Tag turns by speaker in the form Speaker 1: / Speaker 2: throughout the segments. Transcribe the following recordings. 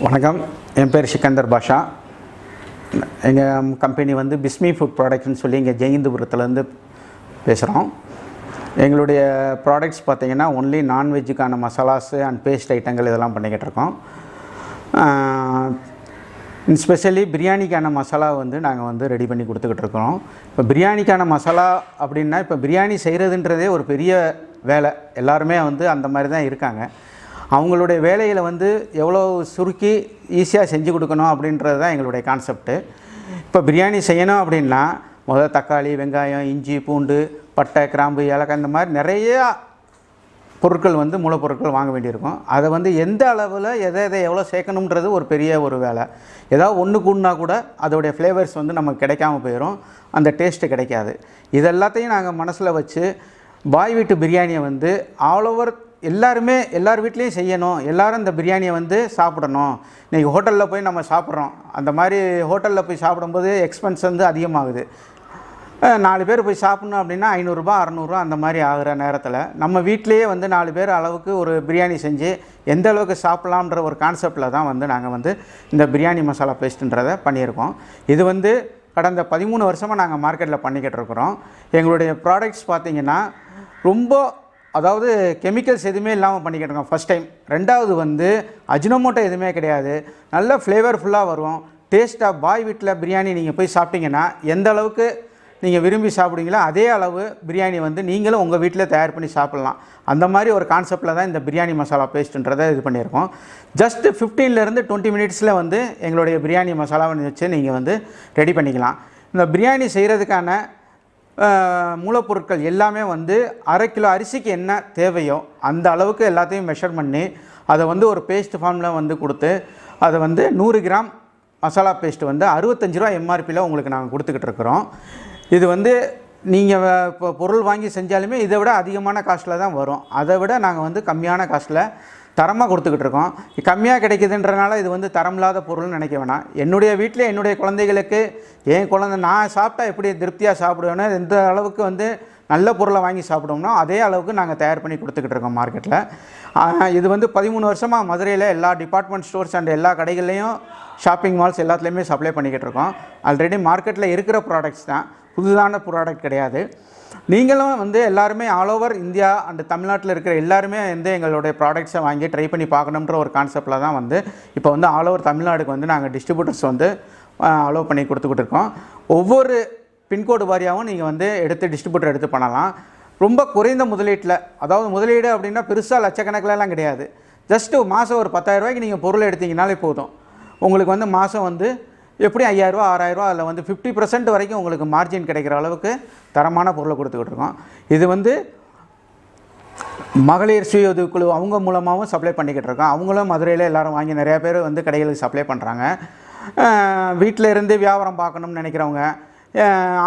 Speaker 1: வணக்கம், என் பேர் சிக்கந்தர் பாஷா. எங்கள் கம்பெனி வந்து பிஸ்மி ஃபுட் ப்ராடக்ட்ஸ்னு சொல்லி இங்கே ஜெயந்தபுரத்துலேருந்து பேசுகிறோம். எங்களுடைய ப்ராடக்ட்ஸ் பார்த்திங்கன்னா ஒன்லி நான்வெஜ்ஜுக்கான மசாலாஸு அண்ட் பேஸ்ட் ஐட்டங்கள் இதெல்லாம் பண்ணிக்கிட்டு இருக்கோம். ஸ்பெஷலி பிரியாணிக்கான மசாலா வந்து நாங்கள் வந்து ரெடி பண்ணி கொடுத்துக்கிட்டு இருக்கிறோம். இப்போ பிரியாணிக்கான மசாலா அப்படின்னா, இப்போ பிரியாணி செய்கிறதுன்றதே ஒரு பெரிய வேலை. எல்லாருமே வந்து அந்த மாதிரி தான் இருக்காங்க. அவங்களுடைய வேலையில் வந்து எவ்வளோ சுருக்கி ஈஸியாக செஞ்சு கொடுக்கணும் அப்படின்றது தான் எங்களுடைய கான்செப்ட்டு. இப்போ பிரியாணி செய்யணும் அப்படின்னா முதல்ல தக்காளி, வெங்காயம், இஞ்சி, பூண்டு, பட்டை, கிராம்பு, ஏலக்காய் இந்த மாதிரி நிறையா பொருட்கள் வந்து மூலப்பொருட்கள் வாங்க வேண்டியிருக்கும். அதை வந்து எந்த அளவில் எதை எவ்வளோ சேர்க்கணுன்றது ஒரு பெரிய ஒரு வேலை. ஏதாவது ஒன்று கூடனா கூட அதோடைய ஃப்ளேவர்ஸ் வந்து நமக்கு கிடைக்காம போயிடும், அந்த டேஸ்ட்டு கிடைக்காது. இது எல்லாத்தையும் நாங்கள் மனசில் வச்சு பாய் வீட்டு பிரியாணியை வந்து ஆல் ஓவர் எல்லார் வீட்லேயும் செய்யணும். எல்லோரும் இந்த பிரியாணியை வந்து சாப்பிடணும். இன்றைக்கி ஹோட்டலில் போய் நம்ம சாப்பிட்றோம், அந்த மாதிரி ஹோட்டலில் போய் சாப்பிடும்போது எக்ஸ்பென்ஸ் வந்து அதிகமாகுது. 4 பேர் போய் சாப்பிட்ணும் அப்படின்னா 500 ரூபா 600 ரூபா அந்த மாதிரி ஆகிற நேரத்தில் நம்ம வீட்டிலையே வந்து 4 பேர் அளவுக்கு ஒரு பிரியாணி செஞ்சு எந்த அளவுக்கு சாப்பிட்லான்ற ஒரு கான்செப்டில் தான் வந்து நாங்கள் வந்து இந்த பிரியாணி மசாலா பேஸ்ட்டுன்றதை பண்ணியிருக்கோம். இது வந்து கடந்த 13 வருஷமாக நாங்கள் மார்க்கெட்டில் பண்ணிக்கிட்டு இருக்கிறோம். எங்களுடைய ப்ராடக்ட்ஸ் பார்த்திங்கன்னா ரொம்ப, அதாவது கெமிக்கல்ஸ் எதுவுமே இல்லாமல் பண்ணிக்கிட்டு இருக்கோம் ஃபஸ்ட் டைம். ரெண்டாவது வந்து அஜினோமோட்டோ எதுவுமே கிடையாது. நல்ல ஃப்ளேவர்ஃபுல்லாக வரும். டேஸ்ட்டாக பாய் வீட்டில் பிரியாணி நீங்கள் போய் சாப்பிட்டீங்கன்னா எந்த அளவுக்கு நீங்கள் விரும்பி சாப்பிடுவீங்களோ அதே அளவு பிரியாணி வந்து நீங்களும் உங்கள் வீட்டில் தயார் பண்ணி சாப்பிட்லாம். அந்த மாதிரி ஒரு கான்செப்டில் தான் இந்த பிரியாணி மசாலா பேஸ்ட்டுன்றதை இது பண்ணியிருக்கோம். ஜஸ்ட்டு 15லேருந்து 20 மினிட்ஸில் வந்து எங்களுடைய பிரியாணி மசாலாவை வச்சு நீங்கள் வந்து ரெடி பண்ணிக்கலாம். இந்த பிரியாணி செய்கிறதுக்கான மூலப்பொருட்கள் எல்லாமே வந்து 1/2 கிலோ அரிசிக்கு என்ன தேவையோ அந்த அளவுக்கு எல்லாத்தையும் மெஷர் பண்ணி அதை வந்து ஒரு பேஸ்ட் ஃபார்மில் வந்து கொடுத்து அதை வந்து 100 கிராம் மசாலா பேஸ்ட்டு வந்து 65 ரூபா எம்ஆர்பியில் உங்களுக்கு நாங்கள் கொடுத்துக்கிட்டு இருக்கிறோம். இது வந்து நீங்கள் இப்போ பொருள் வாங்கி செஞ்சாலுமே இதை விட அதிகமான காஸ்ட்டில் தான் வரும். அதை விட நாங்கள் வந்து கம்மியான காஸ்ட்டில் தரமாக கொடுத்துக்கிட்டு இருக்கோம். கம்மியாக கிடைக்குதுன்றனால இது வந்து தரமில்லாத பொருள்னு நினைக்க வேணாம். என்னுடைய வீட்டில் என்னுடைய குழந்தைகளுக்கு, என் குழந்தை நான் சாப்பிட்டா எப்படி திருப்தியாக சாப்பிடுவேன்னா எந்த அளவுக்கு வந்து நல்ல பொருளை வாங்கி சாப்பிடுவோம்னா அதே அளவுக்கு நாங்கள் தயார் பண்ணி கொடுத்துக்கிட்டு இருக்கோம் மார்க்கெட்டில். இது வந்து 13 வருஷமாக மதுரையில் எல்லா டிபார்ட்மெண்ட் ஸ்டோர்ஸ் அண்ட் எல்லா கடைகள்லேயும், ஷாப்பிங் மால்ஸ் எல்லாத்துலேயுமே சப்ளை பண்ணிக்கிட்டு இருக்கோம். ஆல்ரெடி மார்க்கெட்டில் இருக்கிற ப்ராடக்ட்ஸ் தான், புதுதான ப்ராடக்ட் கிடையாது. நீங்களும் வந்து எல்லாருமே ஆல் ஓவர் இந்தியா அண்ட் தமிழ்நாட்டில் இருக்கிற எல்லாருமே வந்து எங்களுடைய ப்ராடக்ட்ஸை வாங்கி ட்ரை பண்ணி பார்க்கணுன்ற ஒரு கான்செப்டில் தான் வந்து இப்போ வந்து ஆல் ஓவர் தமிழ்நாடுக்கு வந்து நாங்கள் டிஸ்ட்ரிபியூட்டர்ஸ் வந்து அலோவ் பண்ணி கொடுத்துக்கிட்டு இருக்கோம். ஒவ்வொரு பின்கோடு வாரியாகவும் நீங்கள் வந்து டிஸ்ட்ரிபியூட்டர் எடுத்து பண்ணலாம். ரொம்ப குறைந்த முதலீட்டில், அதாவது முதலீடு அப்படின்னா பெருசாக லட்சக்கணக்கிலலாம் கிடையாது. ஜஸ்ட்டு மாதம் ஒரு 10,000 ரூபாய்க்கு நீங்கள் பொருள் எடுத்தீங்கனாலே போதும். உங்களுக்கு வந்து மாதம் வந்து எப்படி 5,000 ரூபா 6,000 ரூபா, அதில் வந்து 50% வரைக்கும் உங்களுக்கு மார்ஜின் கிடைக்கிற அளவுக்கு தரமான பொருளை கொடுத்துக்கிட்டு இருக்கோம். இது வந்து மகளிர் சுய உதவிக்குழு அவங்க மூலமாகவும் சப்ளை பண்ணிக்கிட்டு இருக்கோம். அவங்களும் மதுரையில் எல்லோரும் வாங்கி நிறையா பேர் வந்து கடைகளுக்கு சப்ளை பண்ணுறாங்க. வீட்டில் இருந்து வியாபாரம் பார்க்கணும்னு நினைக்கிறவங்க,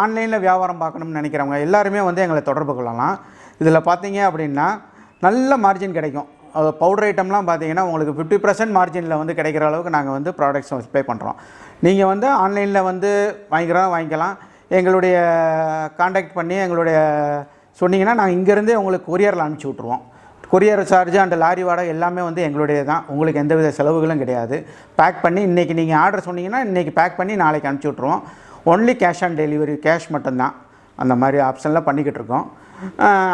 Speaker 1: ஆன்லைனில் வியாபாரம் பார்க்கணும்னு நினைக்கிறவங்க எல்லாருமே வந்து எங்களை தொடர்பு கொள்ளலாம். இதில் பார்த்தீங்க அப்படின்னா நல்ல மார்ஜின் கிடைக்கும். பவுடர் ஐட்டம்லாம் பார்த்தீங்கன்னா உங்களுக்கு 50% மார்ஜினில் வந்து கிடைக்கிற அளவுக்கு நாங்கள் வந்து ப்ராடக்ட்ஸ் சப்ளை பண்ணுறோம். நீங்கள் வந்து ஆன்லைனில் வந்து வாங்கிக்கலாம். எங்களுடைய காண்டாக்ட் பண்ணி எங்களுடைய சொன்னீங்கன்னா நாங்கள் இங்கேருந்தே உங்களுக்கு கொரியரில் அனுப்பிச்சி விட்ருவோம். கொரியர் சார்ஜ் அண்ட் லாரி வாடகை எல்லாமே வந்து எங்களுடைய தான். உங்களுக்கு எந்தவித செலவுகளும் கிடையாது. பேக் பண்ணி இன்றைக்கி நீங்கள் ஆர்டர் சொன்னீங்கன்னா இன்றைக்கி பேக் பண்ணி நாளைக்கு அனுப்பிச்சி விட்ருவோம். Only cash on delivery, cash மட்டும்தான். அந்த மாதிரி ஆப்ஷன்லாம் பண்ணிக்கிட்டு இருக்கோம்.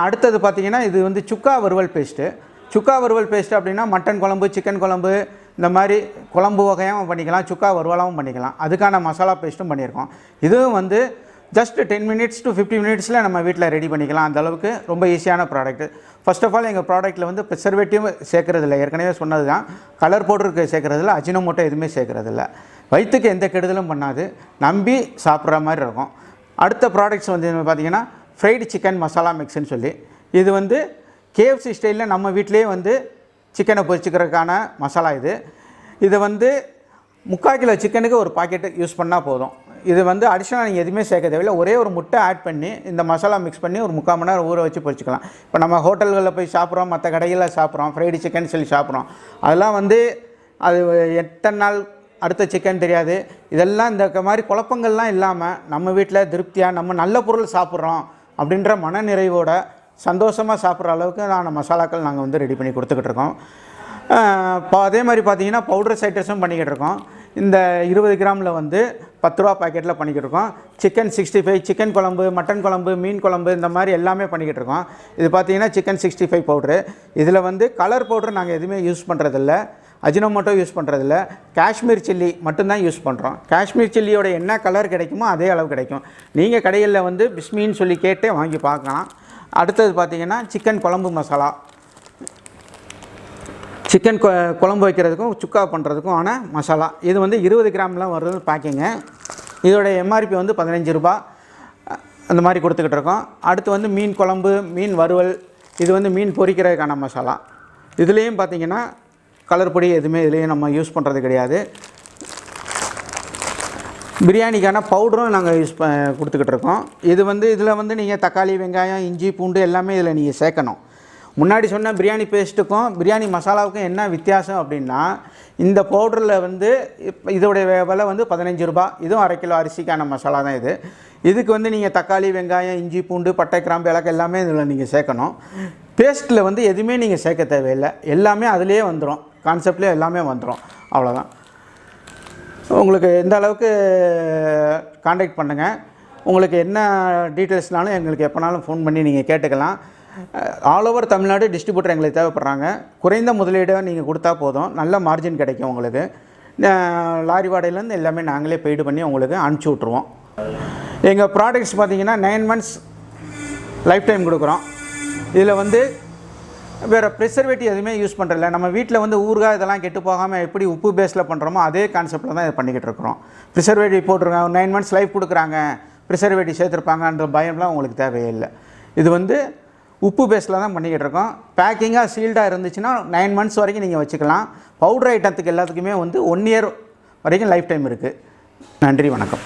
Speaker 1: அடுத்தது பார்த்திங்கன்னா இது வந்து சுக்கா வறுவல் பேஸ்ட்டு. சுக்கா வறுவல் பேஸ்ட்டு அப்படின்னா மட்டன் குழம்பு, சிக்கன் குழம்பு இந்த மாதிரி குழம்பு வகையாகவும் பண்ணிக்கலாம், சுக்கா வறுவலாகவும் பண்ணிக்கலாம். அதுக்கான மசாலா பேஸ்ட்டும் பண்ணியிருக்கோம். இதுவும் வந்து ஜஸ்ட் 10 மினிட்ஸ் to 50 மினிட்ஸில் நம்ம வீட்டில் ரெடி பண்ணிக்கலாம். அந்தளவுக்கு ரொம்ப ஈஸியான ப்ராடக்ட்டு. ஃபர்ஸ்ட் ஆஃப் ஆல் எங்கள் ப்ராடக்ட்டில் வந்து ப்ரிசர்வேட்டிவ் சேர்க்குறதில்ல. ஏற்கனவே சொன்னது தான், கலர் பவுடருக்கு சேர்க்குறதில்ல, அஜினோமோட்டோ எதுவுமே சேர்க்குறதில்ல. வயிற்றுக்கு எந்த கெடுதலும் பண்ணாது, நம்பி சாப்பிட்ற மாதிரி இருக்கும். அடுத்த ப்ராடக்ட்ஸ் வந்து பார்த்திங்கன்னா ஃப்ரைடு சிக்கன் மசாலா மிக்ஸ்ன்னு சொல்லி, இது வந்து KFC ஸ்டைலில் நம்ம வீட்டிலே வந்து சிக்கனை பொரிச்சிக்கிறதுக்கான மசாலா இது. இதை வந்து 3/4 கிலோ சிக்கனுக்கு ஒரு பாக்கெட்டு யூஸ் பண்ணால் போதும். இது வந்து அடிஷ்னலாக நீங்கள் எதுவுமே சேர்க்க தேவையில்லை. ஒரே ஒரு முட்டை ஆட் பண்ணி இந்த மசாலா மிக்ஸ் பண்ணி ஒரு 3/4 மணி நேரம் ஊற வச்சு பொரிச்சிக்கலாம். இப்போ நம்ம ஹோட்டல்களில் போய் சாப்பிட்றோம், மற்ற கடைகளில் சாப்பிட்றோம், ஃப்ரைடு சிக்கன் சொல்லி சாப்பிட்றோம். அதெல்லாம் வந்து அது எத்தனை நாள் அடுத்த சிக்கன் தெரியாது. இதெல்லாம் இந்த மாதிரி குழப்பங்கள்லாம் இல்லாமல் நம்ம வீட்டில் திருப்தியாக நம்ம நல்ல பொருள் சாப்பிட்றோம் அப்படின்ற மன நிறைவோட சந்தோஷமாக சாப்பிட்ற அளவுக்கு மசாலாக்கள் நாங்கள் வந்து ரெடி பண்ணி கொடுத்துக்கிட்டு இருக்கோம். அதே மாதிரி பார்த்தீங்கன்னா பவுடர் சைட்டஸும் பண்ணிக்கிட்டு இருக்கோம். இந்த 20 கிராமில் வந்து 10 ரூபா பாக்கெட்டில் பண்ணிக்கிட்டு இருக்கோம். சிக்கன் 65, சிக்கன் குழம்பு, மட்டன் குழம்பு, மீன் குழம்பு, இந்த மாதிரி எல்லாமே பண்ணிக்கிட்டு இருக்கோம். இது பார்த்தீங்கன்னா சிக்கன் 65 பவுட்ரு. இதில் வந்து கலர் பவுட்ரு நாங்கள் எதுவுமே யூஸ் பண்ணுறதில்ல, அஜினோமோட்டோ யூஸ் பண்ணுறதில்ல, காஷ்மீர் சில்லி மட்டும்தான் யூஸ் பண்ணுறோம். காஷ்மீர் சில்லியோட என்ன கலர் கிடைக்குமோ அதே அளவு கிடைக்கும். நீங்கள் கடைகளில் வந்து பிஸ்மின்னு சொல்லி கேட்டே வாங்கி பார்க்கலாம். அடுத்தது பார்த்தீங்கன்னா சிக்கன் குழம்பு மசாலா. சிக்கன் குழம்பு வைக்கிறதுக்கும் சுக்கா பண்ணுறதுக்கும் ஆன மசாலா. இது வந்து 20 கிராம்லாம் வருது பேக்கிங்கு. இதோடைய எம்ஆர்பி வந்து 15 ரூபா அந்த மாதிரி கொடுத்துக்கிட்டு இருக்கோம். அடுத்து வந்து மீன் குழம்பு, மீன் வறுவல், இது வந்து மீன் பொரிக்கிறதுக்கான மசாலா. இதுலேயும் பார்த்திங்கன்னா கலர் பொடி எதுவுமே இதுலேயும் நம்ம யூஸ் பண்ணுறது கிடையாது. பிரியாணிக்கான பவுடரும் நாங்கள் கொடுத்துக்கிட்டு இருக்கோம். இது வந்து இதில் வந்து நீங்கள் தக்காளி, வெங்காயம், இஞ்சி, பூண்டு எல்லாமே இதில் நீங்கள் சேர்க்கணும். முன்னாடி சொன்ன பிரியாணி பேஸ்ட்டுக்கும் பிரியாணி மசாலாவுக்கும் என்ன வித்தியாசம் அப்படின்னா, இந்த பவுடரில் வந்து இதோடைய விலை வந்து 15 ரூபா. இதுவும் 1/2 கிலோ அரிசிக்கான மசாலா தான் இது. இதுக்கு வந்து நீங்கள் தக்காளி, வெங்காயம், இஞ்சி, பூண்டு, பட்டை, கிராம்பு, ஏலக்காய் எல்லாமே இதில் நீங்கள் சேர்க்கணும். பேஸ்ட்டில் வந்து எதுவுமே நீங்கள் சேர்க்க தேவையில்லை, எல்லாமே அதிலே வந்துடும், கான்செப்ட்லேயே எல்லாமே வந்துடும். அவ்வளோதான். உங்களுக்கு எந்த அளவுக்கு காண்டாக்ட் பண்ணுங்கள். உங்களுக்கு என்ன டீட்டெயில்ஸ்னாலும் எங்களுக்கு எப்போனாலும் ஃபோன் பண்ணி நீங்கள் கேட்டுக்கலாம். ஆல் ஓவர் தமிழ்நாடு டிஸ்ட்ரிபியூட்டர் எங்களுக்கு தேவைப்படுறாங்க. குறைந்த முதலீடு நீங்கள் கொடுத்தா போதும், நல்ல மார்ஜின் கிடைக்கும் உங்களுக்கு. லாரி வாடகையிலேருந்து எல்லாமே நாங்களே பெய்டு பண்ணி உங்களுக்கு அனுப்பிச்சி விட்ருவோம். எங்கள் ப்ராடக்ட்ஸ் பார்த்திங்கன்னா 9 months லைஃப் டைம் கொடுக்குறோம். இதில் வந்து வேறு ப்ரிசர்வேட்டிவ் எதுவுமே யூஸ் பண்ணுறதில்ல. நம்ம வீட்டில் வந்து ஊறுகாய் இதெல்லாம் கெட்டு போகாமல் எப்படி உப்பு பேஸில் பண்ணுறோமோ அதே கான்செப்டில் தான் இதை பண்ணிக்கிட்டு இருக்கிறோம். ப்ரிசர்வேட்டிவ் போட்டிருக்காங்க, 9 months லைஃப் கொடுக்குறாங்க, ப்ரிசர்வேட்டிவ் சேர்த்துருப்பாங்கன்ற பயம்லாம் உங்களுக்கு தேவையில்லை. இது வந்து உப்பு பேஸில் தான் பண்ணிக்கிட்டு இருக்கோம். பேக்கிங்காக சீல்டாக இருந்துச்சுன்னா 9 months வரைக்கும் நீங்கள் வச்சுக்கலாம். பவுடர் ஐட்டத்துக்கு எல்லாத்துக்குமே வந்து 1 year வரைக்கும் லைஃப் டைம் இருக்குது. நன்றி, வணக்கம்.